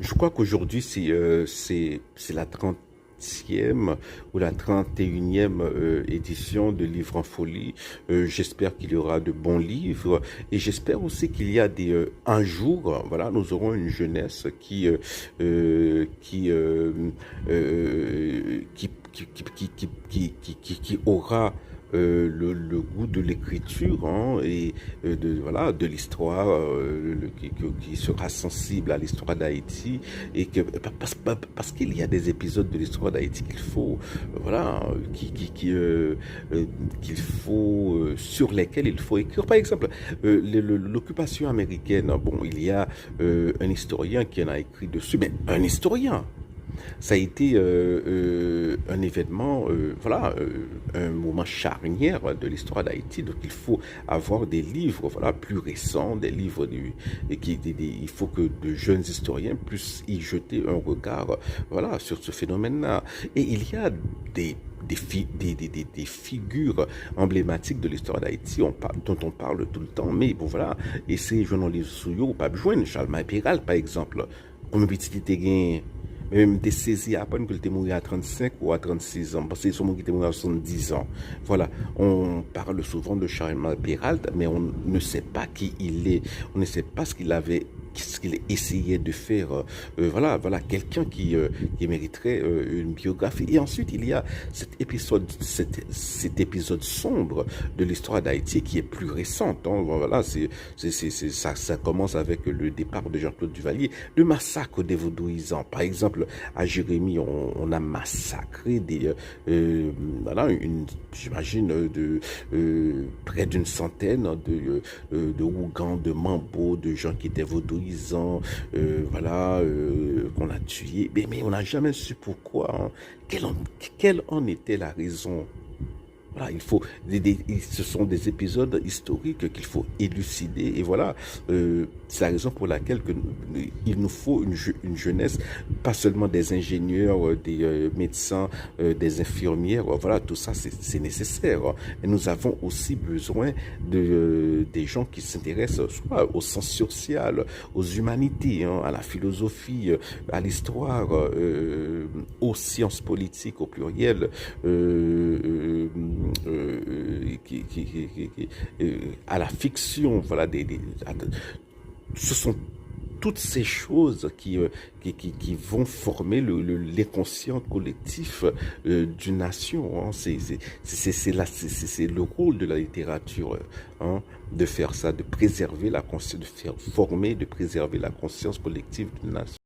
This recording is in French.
Je crois qu'aujourd'hui, c'est la 30e ou la 31e édition de Livres en folie. J'espère qu'il y aura de bons livres et j'espère aussi qu'il y a un jour, voilà, nous aurons une jeunesse qui aura le goût de l'écriture, hein, et de l'histoire, qui sera sensible à l'histoire d'Haïti et parce qu'il y a des épisodes de l'histoire d'Haïti qu'il faut, voilà, qu'il faut, sur lesquels il faut écrire. Par exemple, l'occupation américaine. Bon, il y a un historien qui en a écrit dessus, mais un historien. Ça a été un événement, voilà, un moment charnière de l'histoire d'Haïti. Donc il faut avoir des livres, voilà, plus récents, des livres il faut que de jeunes historiens puissent y jeter un regard, voilà, sur ce phénomène-là. Et il y a des figures emblématiques de l'histoire d'Haïti dont on parle tout le temps. Mais bon, voilà, et ces journalistes sous pas besoin. Charles Péral, par exemple, comme petit était gagné. Même des saisies à peine qu'il était mort à 35 ou à 36 ans, parce qu'ils sont morts qui étaient morts à 70 ans. Voilà, on parle souvent de Charles Perrault, mais on ne sait pas qui il est, on ne sait pas ce qu'il essayait de faire. Voilà, quelqu'un qui mériterait une biographie. Et ensuite, il y a cet épisode sombre de l'histoire d'Haïti qui est plus récente. Hein. Voilà, ça commence avec le départ de Jean-Claude Duvalier, le massacre des vaudouisants. Par exemple, à Jérémie, on a massacré voilà, j'imagine, près d'une centaine de Ougans, de Mambo, de gens qui étaient vaudouisants, voilà, qu'on a tués. Mais on n'a jamais su pourquoi, hein. Quelle en était la raison? Voilà, ce sont des épisodes historiques qu'il faut élucider. Et voilà, c'est la raison pour laquelle il nous faut une jeunesse, pas seulement des ingénieurs, des médecins, des infirmières. Voilà, tout ça, c'est nécessaire. Et nous avons aussi besoin des gens qui s'intéressent soit au sens social, aux humanités, hein, à la philosophie, à l'histoire, aux sciences politiques au pluriel. À la fiction, voilà, ce sont toutes ces choses qui vont former l'inconscient collectif d'une nation. Hein. C'est le rôle de la littérature, hein, de faire ça, de préserver la conscience, de faire former, de préserver la conscience collective d'une nation.